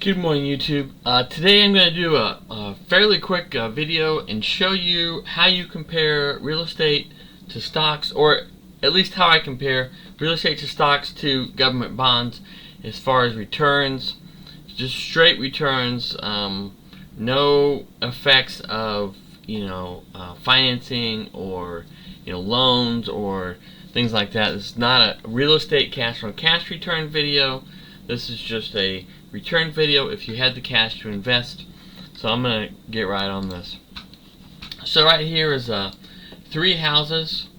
Good morning, YouTube. Today I'm going to do a fairly quick video and show you how you compare real estate to stocks, or at least how I compare real estate to stocks to government bonds as far as returns. Just straight returns, no effects of financing or loans or things like that. This is not a real estate cash on cash return video. This is just a return video if you had the cash to invest. So I'm going to get right on this. So right here is 3 houses,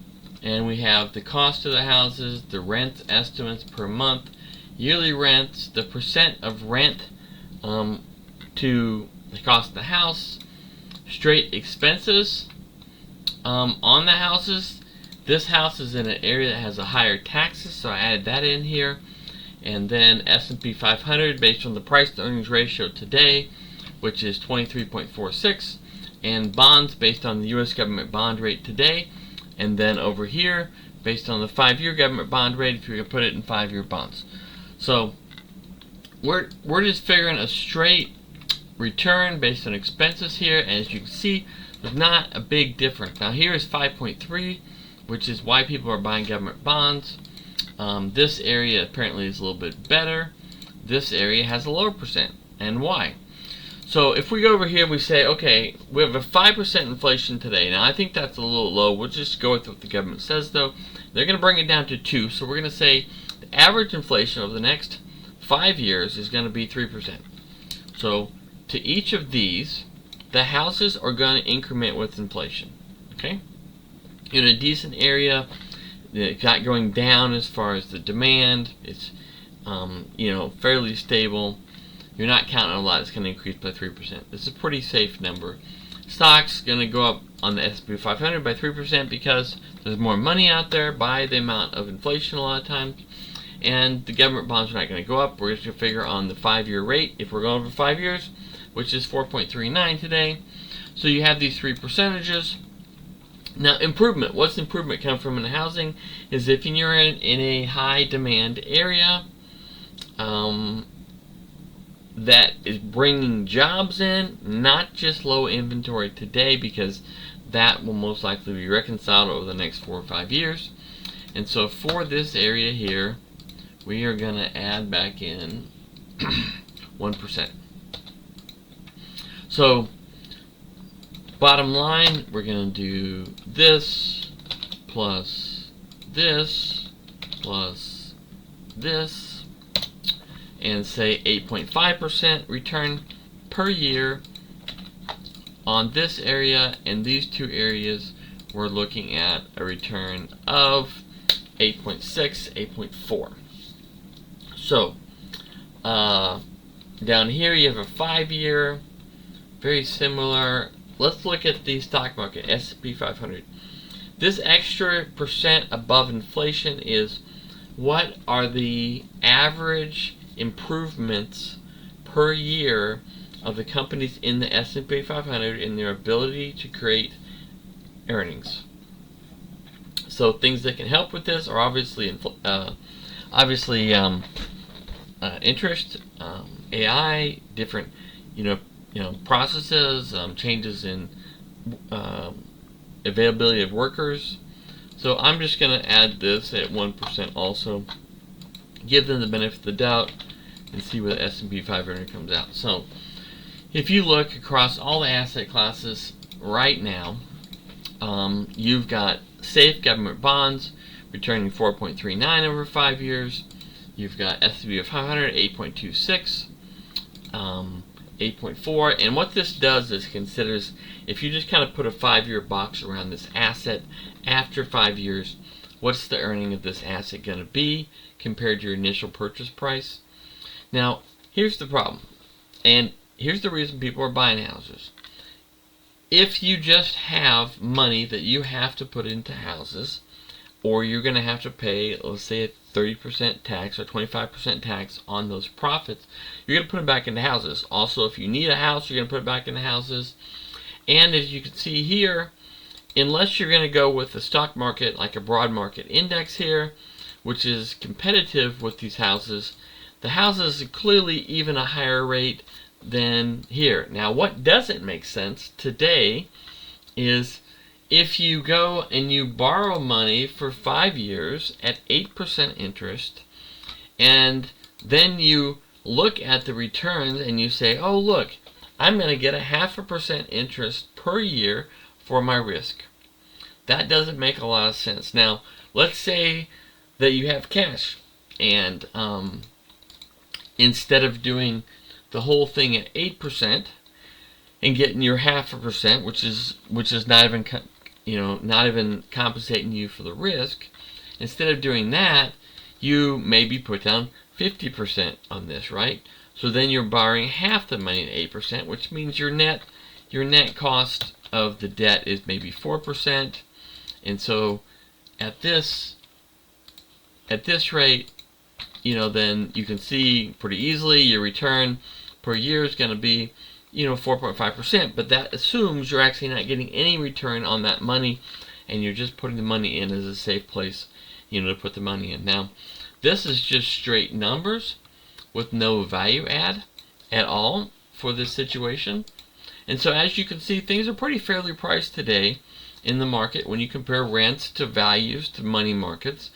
and we have the cost of the houses, the rent estimates per month, yearly rents, the percent of rent to the cost of the house, straight expenses on the houses. This house is in an area that has a higher taxes, so I added that in here. And then S&P 500 based on the price to earnings ratio today, which is 23.46, and bonds based on the US government bond rate today, and then over here based on the 5-year government bond rate if you're going to put it in 5-year bonds. So we're just figuring a straight return based on expenses here, and as you can see, there's not a big difference. Now here is 5.3, which is why people are buying government bonds. This area apparently is a little bit better. This area has a lower percent. And why? So if we go over here, we say, okay, we have a 5% inflation today. Now I think that's a little low. We'll just go with what the government says though. They're going to bring it down to 2. So we're going to say the average inflation over the next 5 years is going to be 3%. So to each of these, the houses are going to increment with inflation. Okay? In a decent area, it's not going down as far as the demand. It's fairly stable. You're not counting on a lot. It's going to increase by 3%. This is a pretty safe number. Stocks going to go up on the S&P 500 by 3% because there's more money out there by the amount of inflation a lot of times. And the government bonds are not going to go up. We're just going to figure on the 5-year rate if we're going over 5 years, which is 4.39 today. So you have these 3 percentages. Now, improvement. What's improvement come from in housing is if you're in a high demand area that is bringing jobs in, not just low inventory today, because that will most likely be reconciled over the next 4 or 5 years. And so for this area here, we are going to add back in 1%. So bottom line, we're going to do this plus this plus this and say 8.5% return per year on this area, and these 2 areas we're looking at a return of 8.6, 8.4. So down here you have a 5-year, very similar. Let's look at the stock market, S&P 500. This extra percent above inflation is what are the average improvements per year of the companies in the S&P 500 in their ability to create earnings. So things that can help with this are obviously interest, AI, different processes, changes in availability of workers. So I'm just going to add this at 1% also, give them the benefit of the doubt, and see where the S&P 500 comes out. So if you look across all the asset classes right now, you've got safe government bonds returning 4.39 over 5 years. You've got S&P 500 8.26. 8.4, and what this does is considers, if you just kind of put a 5-year box around this asset, after 5 years, what's the earning of this asset going to be compared to your initial purchase price. Now, here's the problem, and here's the reason people are buying houses. If you just have money that you have to put into houses, or you're going to have to pay, let's say, a 30% tax or 25% tax on those profits, you're going to put them back into houses. Also, if you need a house, you're going to put it back into houses. And as you can see here, unless you're going to go with the stock market, like a broad market index here, which is competitive with these houses, The house is clearly even a higher rate than here. Now, what doesn't make sense today is if you go and you borrow money for 5 years at 8% interest, and then you look at the returns and you say, oh look, I'm going to get a 0.5% interest per year for my risk. That doesn't make a lot of sense. Now, let's say that you have cash, and instead of doing the whole thing at 8% and getting your 0.5%, which is not even not even compensating you for the risk, instead of doing that, you maybe put down 50% on this, right? So then you're borrowing half the money at 8%, which means your net cost of the debt is maybe 4%. And so at this rate, then you can see pretty easily your return per year is going to be 4.5%, but that assumes you're actually not getting any return on that money, and you're just putting the money in as a safe place to put the money in. Now, this is just straight numbers with no value add at all for this situation. And so as you can see, things are pretty fairly priced today in the market when you compare rents to values to money markets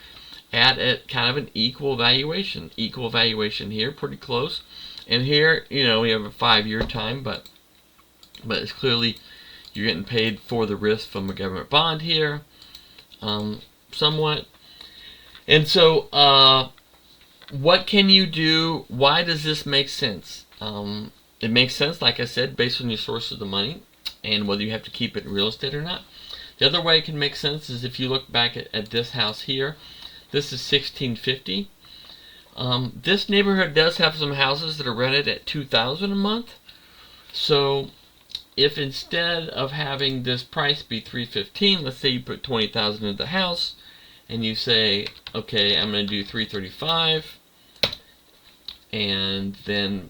at kind of an equal valuation. Equal valuation here, pretty close. And here, we have a 5-year time, but it's clearly you're getting paid for the risk from a government bond here, somewhat. And so, what can you do? Why does this make sense? It makes sense, like I said, based on your source of the money and whether you have to keep it in real estate or not. The other way it can make sense is if you look back at this house here. This is 1650. This neighborhood does have some houses that are rented at $2,000 a month. So if instead of having this price be $315, let's say you put $20,000 into the house, and you say, okay, I'm going to do $335, and then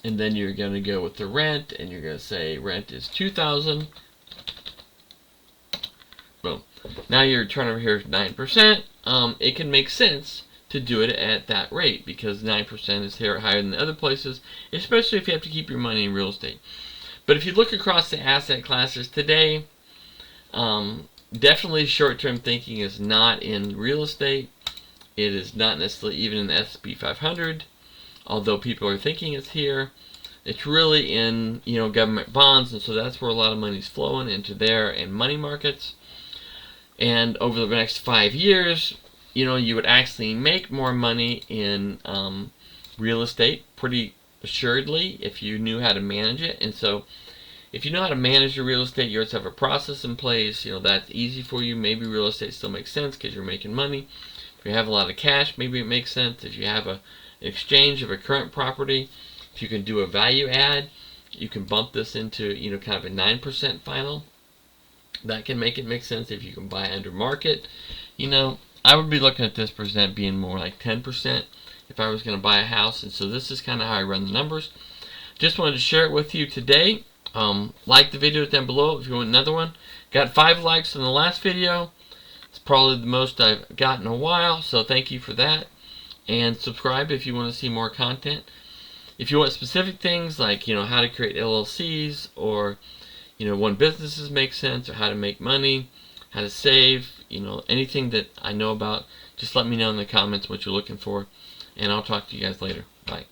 you're going to go with the rent, and you're going to say rent is $2,000. Boom. Now your return over here is 9%. It can make sense to do it at that rate because 9% is higher than the other places, especially if you have to keep your money in real estate. But if you look across the asset classes today, definitely short-term thinking is not in real estate. It is not necessarily even in the S&P 500, although people are thinking it's here. It's really in government bonds, and so that's where a lot of money is flowing into there and money markets. And over the next 5 years, you would actually make more money in real estate pretty assuredly if you knew how to manage it. And so if you know how to manage your real estate, you always have a process in place, that's easy for you. Maybe real estate still makes sense because you're making money. If you have a lot of cash, maybe it makes sense. If you have an exchange of a current property, if you can do a value add, you can bump this into kind of a 9% final. That can make sense if you can buy under market. I would be looking at this percent being more like 10% if I was going to buy a house. And so this is kind of how I run the numbers. Just wanted to share it with you today. Like the video down below if you want another one. Got 5 likes in the last video. It's probably the most I've got in a while, so thank you for that. And subscribe if you want to see more content. If you want specific things like how to create LLCs, or when businesses make sense, or how to make money, how to save, anything that I know about, just let me know in the comments what you're looking for, and I'll talk to you guys later. Bye.